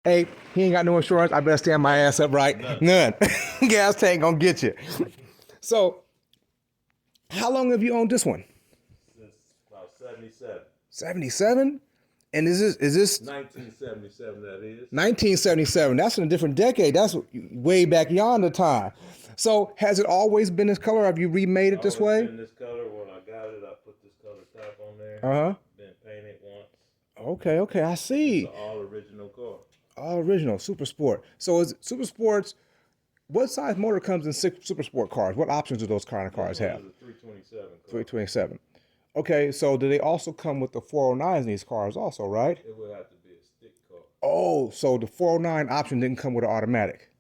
Hey, he ain't got no insurance. I better stand my ass up, right? None. Gas tank gonna get you. So, how long have you owned this one? Since about 77. 77? And is this 1977, that is. 1977? That's in a different decade. That's way back yonder time. So, has it always been this color? Have you remade it this Always way? been this color. When I got it, I put this color top on there. Uh huh. Been painted once. Okay, okay, I It's see. an all original car. All original, Super Sport. So, is Super Sports? What size motor comes in Super Sport cars? What options do those kind of cars This one have? is a 327 car. 327. Okay, so do they also come with the 409s in these cars also, right? It would have to be a stick car. Oh, so the 409 option didn't come with an automatic.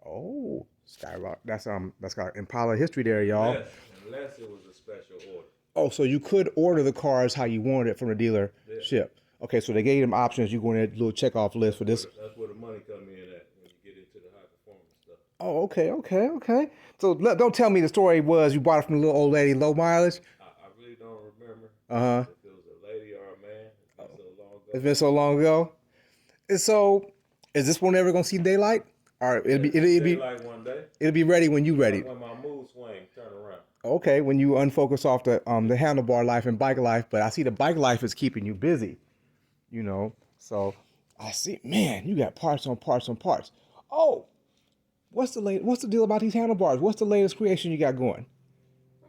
No. Oh, Skyrock. That's got Impala history there, y'all. Unless it was a special order. Oh, so you could order the cars how you wanted it from the dealership. Okay, so they gave them options. You go in that little checkoff list for this. That's where the money come in at when you get into the high performance stuff. Oh, okay, okay, okay. So don't tell me the story was you bought it from a little old lady, low mileage. I really don't remember Uh-huh. if it was a lady or a man. It's been so long ago. It's been so long ago. And so, is this one ever gonna see daylight? Or Daylight one day. it'll be ready when you ready. When my mood swing, turn around. Okay, when you unfocus off the handlebar life and bike life, but I see the bike life is keeping you busy, you know. So I see, man, you got parts on parts on parts. Oh, what's the deal about these handlebars? What's the latest creation you got going?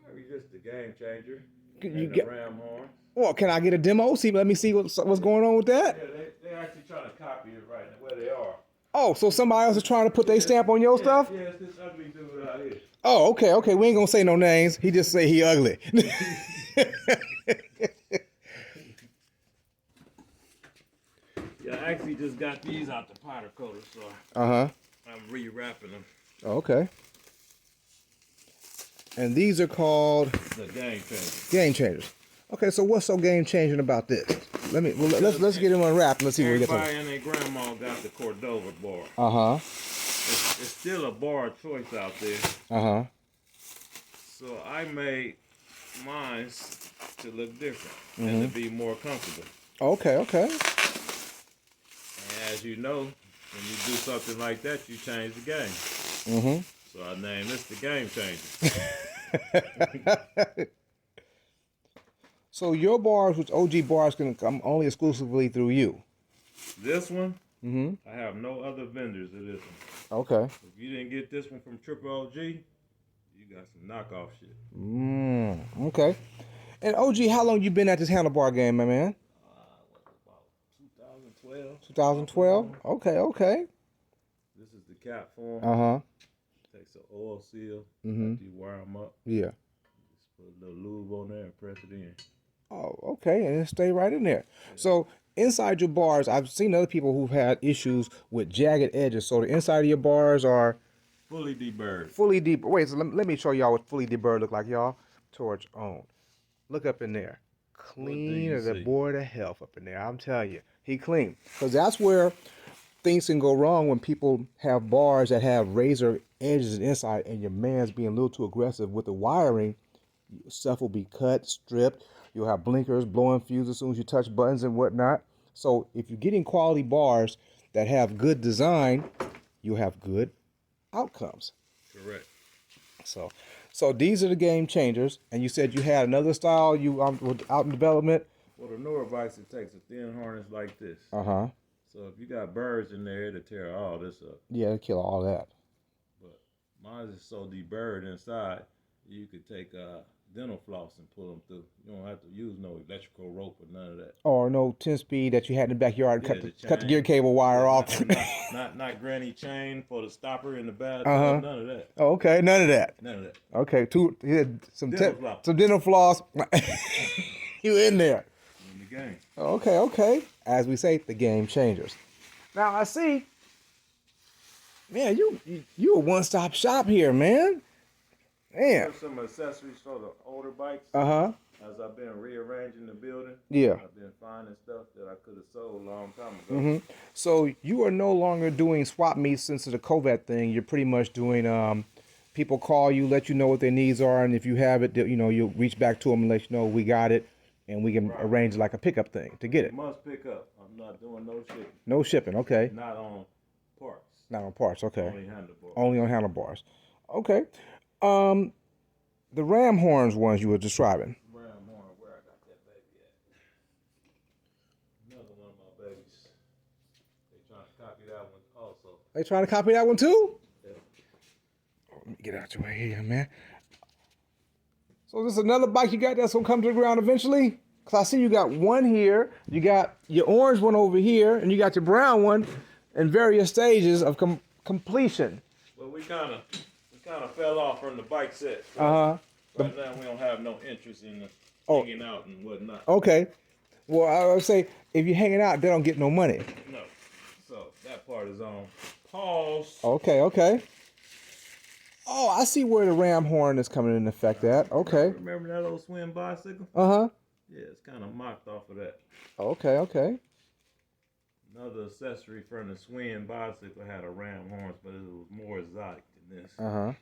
Maybe just the game changer. You And the get- ram horn. Well, can I get a demo? Let me see what's going on with that. Yeah, they're actually trying to copy it right now, where they are. Oh, so somebody else is trying to put their stamp on your stuff? Yeah, it's this ugly dude out here. Oh, okay, okay. We ain't gonna say no names. He just say he ugly. Yeah, I actually just got these out the powder coater, so Uh-huh. I'm rewrapping them. Okay. And these are called The game changer. game changers. Okay, so what's so game changing about this? Let's get him unwrapped and let's see what we get Everybody to. and their grandma got the Cordova bar. Uh-huh. It's still a bar of choice out there. Uh-huh. So I made mine to look different and to be more comfortable. Okay, okay. And as you know, when you do something like that, you change the game. Mm-hmm. So I named this the game changer. So your bars, which OG bars, can come only exclusively through you. This one, Mm-hmm. I have no other vendors of this one. Okay. If you didn't get this one from Triple OG, you got some knockoff shit. Okay. And OG, how long you been at this handlebar game, my man? About 2012. 2012? Okay, okay. This is the cap form. Uh-huh. Takes an oil seal. Mhm. After you wire them up, Yeah. just put a little lube on there and press it in. Oh, okay, and it stay right in there. So inside your bars, I've seen other people who've had issues with jagged edges. So the inside of your bars are Fully deburred. fully deep. Wait, so let me show y'all what fully deburred look like, y'all. Torch on. Look up in there. Clean you as a see? board of health up in there. I'm telling you, he clean. Because that's where things can go wrong when people have bars that have razor edges inside, and your man's being a little too aggressive with the wiring. Stuff will be cut, stripped. You'll have blinkers, blowing fuses as soon as you touch buttons and whatnot. So if you're getting quality bars that have good design, you'll have good outcomes. Correct. So these are the game changers. And you said you had another style you were out in development. For the newer bikes, it takes a thin harness like this. Uh-huh. So if you got birds in there, it'll tear all this up. Yeah, they kill all that. But mine is so deburred inside, you could take dental floss and pull them through. You don't have to use no electrical rope or none of that. Or no 10-speed that you had in the backyard and Yeah, cut the chain. gear cable wire off. Not granny chain for the stopper in the bathtub. Uh-huh. None of that. Oh, okay, none of that. None of that. Okay, some Dental floss. some dental floss. You in there. In the game. Okay, okay. As we say, the game changers. Now I see, man, you a one-stop shop here, man. Man. There's some accessories for the older bikes. Uh-huh. As I've been rearranging the building, Yeah. I've been finding stuff that I could have sold a long time ago. So you are no longer doing swap meets since the COVID thing. You're pretty much doing people call you, let you know what their needs are, and if you have it, you'll reach back to them and let you know we got it, and we can arrange like a pickup thing to get it. Must pick up. I'm not doing no shipping. No shipping. Okay. Not on parts. Not on parts. Okay. Only handlebars. Only on handlebars. Okay. The ram horns ones you were describing. Ram horn, where I got that baby at? Another one of my babies. They trying to copy that one also. They trying to copy that one too? Yeah. Let me get out your way here, man. So this is another bike you got that's gonna come to the ground eventually? Cause I see you got one here, you got your orange one over here, and you got your brown one in various stages of completion. Well, we kind of fell off from the bike set. So right now we don't have no interest in hanging out and whatnot. Okay. Well, I would say if you're hanging out, they don't get no money. No. So that part is on pause. Okay. Oh, I see where the ram horn is coming into effect at. Okay. Remember that old swim bicycle? Uh-huh. Yeah, it's kind of mocked off of that. Okay. Another accessory from the swing bicycle had a ram horns, but it was more exotic than this. Uh-huh.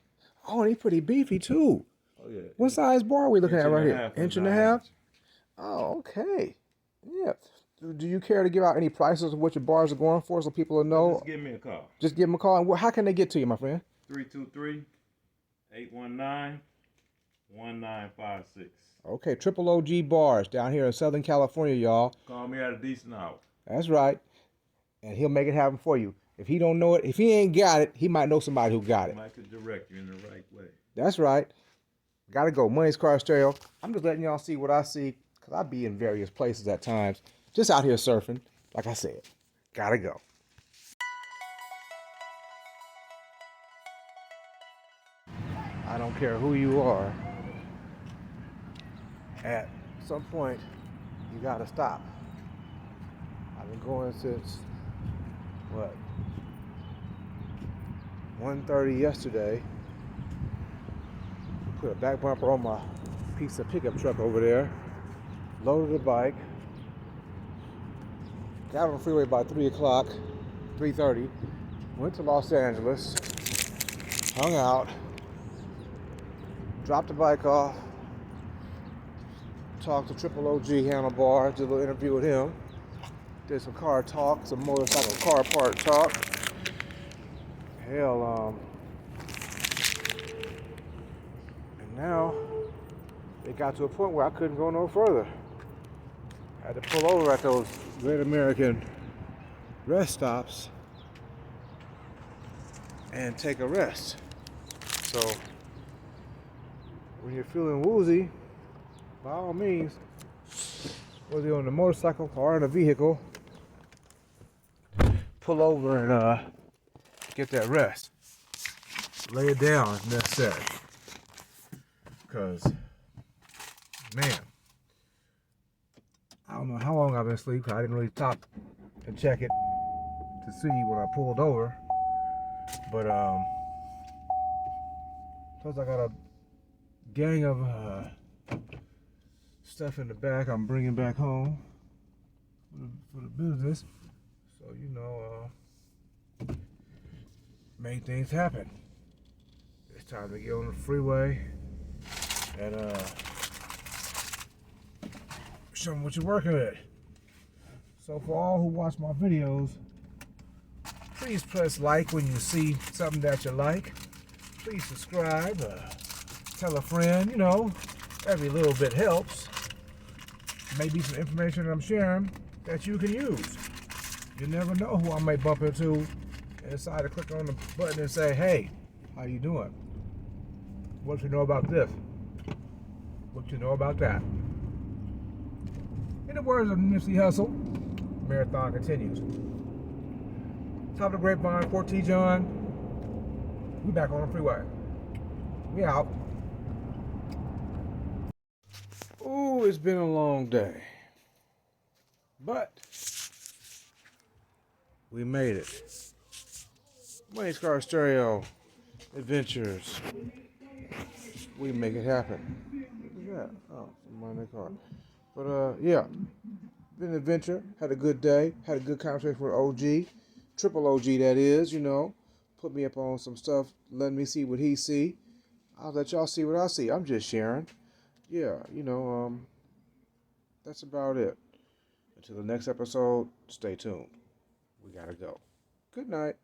Oh, and he's pretty beefy too. Oh yeah. What size bar are we looking at right here? Inch and a half? Inch. Oh, okay. Yeah. Do you care to give out any prices of what your bars are going for so people will know? Just give me a call. Just give them a call. And how can they get to you, my friend? 323-819-1956. Okay, Triple OG Bars down here in Southern California, y'all. Call me at a decent hour. That's right. And he'll make it happen for you. If he don't know it, if he ain't got it, he might know somebody who got it. I could direct you in the right way. That's right. Gotta go. Money's Car Stereo. I'm just letting y'all see what I see, because I be in various places at times. Just out here surfing. Like I said, gotta go. I don't care who you are. At some point, you gotta stop. I've been going since, 1:30 yesterday. Put a back bumper on my piece of pickup truck over there. Loaded the bike. Got on the freeway by 3 o'clock, 3:30. Went to Los Angeles. Hung out. Dropped the bike off. Talked to Triple OG Handlebar. Did a little interview with him. Did some car talk, some motorcycle car part talk. Hell, and now it got to a point where I couldn't go no further. I had to pull over at those Great American rest stops and take a rest. So when you're feeling woozy, by all means, whether you're on a motorcycle or in a vehicle, pull over and get that rest. Lay it down if necessary. Because, man, I don't know how long I've been asleep. I didn't really stop and check it to see when I pulled over. But, plus I got a gang of stuff in the back I'm bringing back home for the business. So, make things happen. It's time to get on the freeway and show them what you're working with. So for all who watch my videos, please press like when you see something that you like. Please subscribe, tell a friend, every little bit helps. Maybe some information that I'm sharing that you can use. You never know who I may bump into and decide to click on the button and say, hey, how you doing? What you know about this? What you know about that? In the words of Nipsey Hussle, marathon continues. Top of the grapevine, Fort T. John. We back on the freeway. We out. Ooh, it's been a long day. But we made it. Money's Car Stereo Adventures. We make it happen. Look at that. Oh, somebody in the car. But yeah, been an adventure. Had a good day. Had a good conversation with OG, Triple OG that is. Put me up on some stuff, letting me see what he see. I'll let y'all see what I see. I'm just sharing. Yeah, that's about it. Until the next episode, stay tuned. We gotta go. Good night.